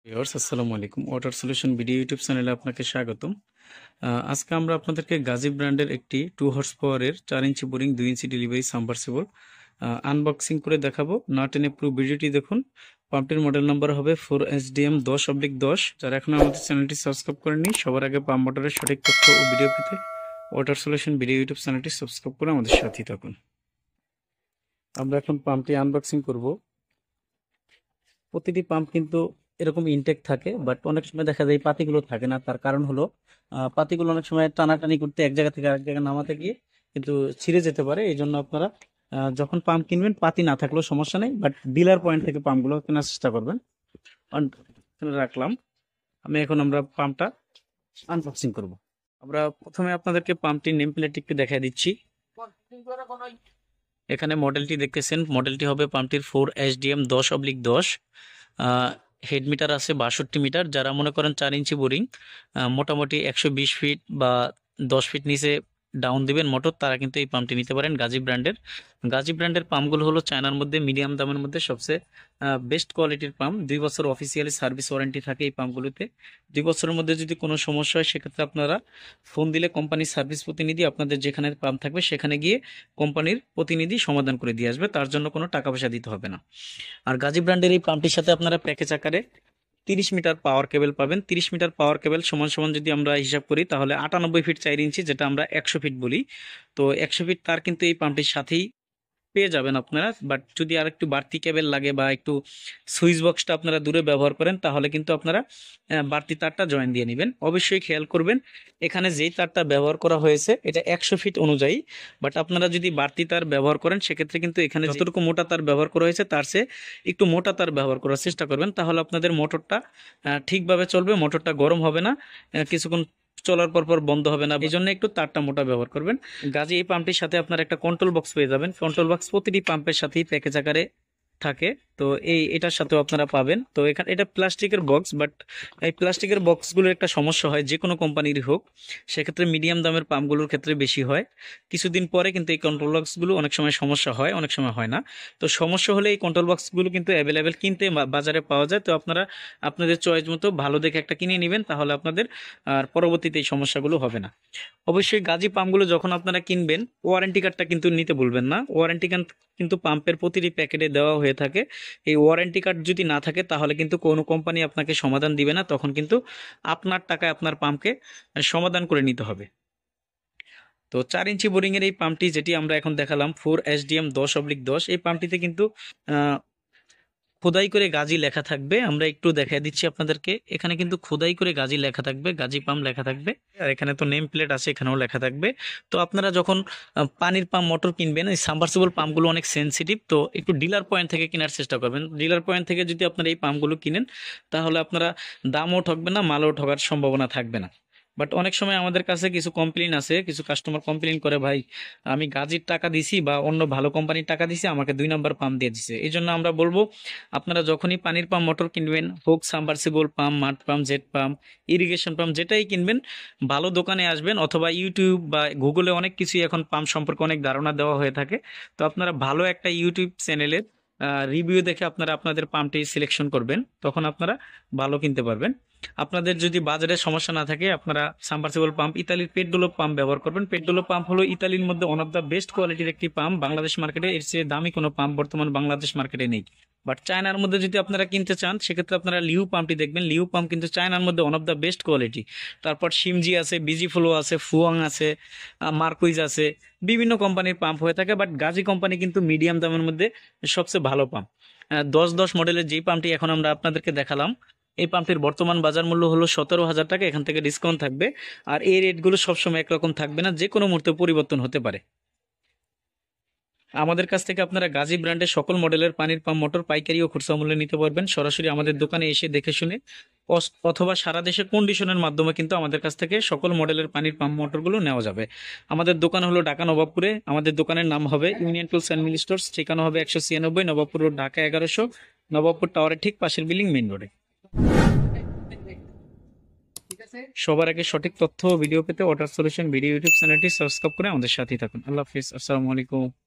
Viewers আসসালামু আলাইকুম। Water solution video YouTube চ্যানেলে আপনাকে স্বাগতম। আজকে আমরা আপনাদেরকে গাজী ব্র্যান্ডের একটি 2 হর্স পাওয়ারের 4 ইঞ্চি বোরিং 2 ইঞ্চি ডেলিভারি সাবমার্সিবল আনবক্সিং করে দেখাবো। না টেনে পুরো ভিডিওটি দেখুন। পাম্পটির মডেল নাম্বার হবে 4SDM 10/10। যারা এখনো আমাদের চ্যানেলটি সাবস্ক্রাইব করেননি, সবার আগে পাম্প মোটরের সঠিক তথ্য ও ভিডিও পেতে ওয়াটার সলিউশন ভিডিও ইউটিউব চ্যানেলটি সাবস্ক্রাইব করে আমাদের সাথেই থাকুন। আমরা এখন পাম্পটি আনবক্সিং করব। প্রতিটি পাম্প কিন্তু এরকম ইনটেক থাকে, বাট অনেক সময় দেখা যায় পাতিগুলো থাকে না। তার কারণ হলো পাতিগুলো অনেক সময় টানাটানি করতে এক জায়গা থেকে আরেক জায়গায় নামাতে গিয়ে কিন্তু ছিঁড়ে যেতে পারে। এই জন্য আপনারা যখন পাম্প কিনবেন, পাতি না থাকলেও সমস্যা নেই, বাট ডিলার পয়েন্ট থেকে পাম্পগুলো কেনার চেষ্টা করবেন। এখানে রাখলাম। আমরা পাম্পটা আনবক্সিং করব। আমরা প্রথমে আপনাদেরকে পাম্পটির নেম প্লেটটি একটু দেখাই দিচ্ছি। এখানে মডেলটি দেখতেছেন, মডেলটি হবে পাম্পটির 4SDM 10/10। হেড মিটার আছে 62 মিটার। যারা মনে করেন 4 ইঞ্চি বোরিং, মোটামুটি 120 ফিট বা 10 ফিট নিচে ডাউন দিবেন মোটর, তারা কিন্তু এই পাম্পটি নিতে পারেন। গাজী ব্র্যান্ডের পাম্পগুলো হলো চায়নার মধ্যে মিডিয়াম দামের মধ্যে সবচেয়ে বেস্ট কোয়ালিটির পাম্প। 2 বছর অফিসিয়ালি সার্ভিস ওয়ারেন্টি থাকে এই পাম্পগুলোতে। 2 বছরের মধ্যে যদি কোনো সমস্যা হয়, সেক্ষেত্রে আপনারা ফোন দিলে কোম্পানির সার্ভিস প্রতিনিধি আপনাদের যেখানে পাম্প থাকবে সেখানে গিয়ে কোম্পানির প্রতিনিধি সমাধান করে দিয়ে আসবে। তার জন্য কোনো টাকা পয়সা দিতে হবে না। আর গাজী ব্র্যান্ডের এই পাম্পটির সাথে আপনারা প্যাকেজ আকারে 30 মিটার পাওয়ার কেবল পাবেন। 30 মিটার পাওয়ার কেবল সমান সমান যদি আমরা হিসাব করি, তাহলে 98 ফিট 4 ইঞ্চি, যেটা আমরা 100 ফিট বলি। তো 100 ফিট তার কিন্তু এই পাম্পটির সাথেই পেয়ে যাবেন আপনারা। বাট যদি আর একটু বাড়তি কেবল লাগে বা একটু সুইচ বক্সটা আপনারা দূরে ব্যবহার করেন, তাহলে কিন্তু আপনারা বাড়তি তারটা জয়েন দিয়ে নেবেন। অবশ্যই খেয়াল করবেন, এখানে যেই তারটা ব্যবহার করা হয়েছে এটা 100 ফিট অনুযায়ী। বাট আপনারা যদি বাড়তি তার ব্যবহার করেন, সেক্ষেত্রে কিন্তু এখানে যতটুকু মোটা তার ব্যবহার করা হয়েছে তার চেয়ে একটু মোটা তার ব্যবহার করার চেষ্টা করবেন। তাহলে আপনাদের মোটরটা ঠিকভাবে চলবে, মোটরটা গরম হবে না, কিছুক্ষণ চলার পর বন্ধ হবে না। এই জন্য একটু তারটা মোটা ব্যবহার করবেন। গাজী এই পাম্পটির সাথে আপনার একটা কন্ট্রোল বক্স পেয়ে যাবেন। কন্ট্রোল বক্স প্রতিটি পাম্পের সাথেই প্যাকেজ আকারে থাকে। তো এটার সাথেও আপনারা পাবেন। তো এখানে এটা প্লাস্টিকের বক্স, বাট এই প্লাস্টিকের বক্সগুলোর একটা সমস্যা হয়, যে কোনো কোম্পানিরই হোক, সেক্ষেত্রে মিডিয়াম দামের পাম্পগুলোর ক্ষেত্রে বেশি হয়। কিছুদিন পরে কিন্তু এই কন্ট্রোল বক্সগুলো অনেক সময় সমস্যা হয়, অনেক সময় হয় না। তো সমস্যা হলে এই কন্ট্রোল বক্সগুলো কিন্তু অ্যাভেলেবেল কিনতে বাজারে পাওয়া যায়। তো আপনারা আপনাদের চয়েস মতো ভালো দেখে একটা কিনে নেবেন, তাহলে আপনাদের আর পরবর্তীতে এই সমস্যাগুলো হবে না। অবশ্যই গাজী পাম্পগুলো যখন আপনারা কিনবেন, ওয়ারেন্টি কার্ডটা কিন্তু নিতে ভুলবেন না। ওয়ারেন্টি কার্ড কিন্তু পাম্পের প্রতিটি প্যাকেটে দেওয়া হয়ে থাকে। এই ওয়ারেন্টি কার্ড যদি না থাকে, তাহলে কিন্তু কোনো কোম্পানি আপনাকে সমাধান দিবে না। তখন কিন্তু আপনার টাকায় আপনার পাম্পকে সমাধান করে নিতে হবে। তো 4 ইঞ্চি বোরিং এর এই পাম্পটি যেটি আমরা এখন দেখালাম 4SDM 10/10, এই পাম্পটিতে কিন্তু খোদাই করে গাজী লেখা থাকবে। আমরা একটু দেখাই দিচ্ছি আপনাদেরকে। এখানে কিন্তু খোদাই করে গাজী লেখা থাকবে, গাজী পাম্প লেখা থাকবে। আর এখানে তো নেম প্লেট আছে, এখানেও লেখা থাকবে। তো আপনারা যখন পানির পাম্প মোটর কিনবেন, এই সাবমার্সিবল পাম্পগুলো অনেক সেনসিটিভ, তো একটু ডিলার পয়েন্ট থেকে কেনার চেষ্টা করবেন। ডিলার পয়েন্ট থেকে যদি আপনারা এই পাম্পগুলো কিনেন, তাহলে আপনারা দামও ঠকবে না, মালও ঠকার সম্ভাবনা থাকবে না। বাট অনেক সময় আমাদের কাছে কিছু কমপ্লেন আছে, কিছু কাস্টমার কমপ্লেন করে, ভাই আমি গাজীর টাকা দিছি বা অন্য ভালো কোম্পানির টাকা দিছি, আমাকে 2 নম্বর পাম্প দিয়ে দিছে। এই জন্য আমরা বলবো, আপনারা যখনই পানির পাম্প মোটর কিনবেন, হোক submersible pump, mud pump, jet pump, irrigation pump, যেটাই কিনবেন, ভালো দোকানে আসবেন, অথবা ইউটিউব বা গুগলে অনেক কিছুই এখন পাম্প সম্পর্কে অনেক ধারণা দেওয়া হয়ে থাকে। তো আপনারা ভালো একটা ইউটিউব চ্যানেলের রিভিউ দেখে আপনারা আপনাদের পাম্পটি সিলেকশন করবেন, তখন আপনারা ভালো কিনতে পারবেন। আপনাদের যদি বাজারে সমস্যা না থাকে, আপনারা সাবমার্সিবল পাম্প ইতালির পেড্ডোলো পাম্প ব্যবহার করবেন। পেড্ডোলো পাম্প হলো ইতালির মধ্যে ওয়ান অফ দ্য বেস্ট কোয়ালিটির একটি পাম্প। বাংলাদেশ মার্কেটে এর চেয়ে দামি কোনো পাম্প বর্তমান বাংলাদেশ মার্কেটে নেই। বাট চায়নার মধ্যে যদি আপনারা কিনতে চান, সেক্ষেত্রে আপনারা লিউ পাম্পটি দেখবেন। লিউ পাম্প কিন্তু চায়নার মধ্যে one of the best quality. তারপর সিমজি আছে, বিজি ফ্লো আছে, ফুয়াং আছে, মার্কুইজ আছে, বিভিন্ন কোম্পানির পাম্প হয়ে থাকে। বাট গাজী কোম্পানি কিন্তু মিডিয়াম দামের মধ্যে সবচেয়ে ভালো পাম্প। 10/10 মডেলের যেই পাম্পটি এখন আমরা আপনাদেরকে দেখালাম, এই পাম্পটির বর্তমান বাজার মূল্য হলো 17,000 টাকা। এখান থেকে ডিসকাউন্ট থাকবে। আর এই রেটগুলো সবসময় একরকম থাকবে না, যে কোনো মুহূর্তে পরিবর্তন হতে পারে। আমাদের কাছ থেকে আপনারা গাজী ব্র্যান্ডের সকল মডেলের পানির পাম্প মোটর পাইকারি ও খুচরা মূল্যে নিতে পারবেন। সরাসরি আমাদের দোকানে এসে দেখে শুনে, অথবা সারা দেশে কন্ডিশনের মাধ্যমে কিন্তু আমাদের কাছ থেকে সকল মডেলের পানির পাম্প মোটরগুলো নেওয়া যাবে। আমাদের দোকান হলো ঢাকা নবাবপুরে। আমাদের দোকানের নাম হবে union tools and mill stores. ঠিকানা হবে 196 নবাবপুর রোড, ঢাকা 1100, নবাবপুর টাওয়ারের ঠিক পাশের বিল্ডিং, মেইন রোডে। সবার আগে সঠিক তথ্য ও ভিডিও পেতে ওয়াটার সলিউশন ভিডিও ইউটিউব চ্যানেলটি সাবস্ক্রাইব করে আমাদের সাথেই থাকুন। আল্লাহ হাফিজ, আসসালামু আলাইকুম।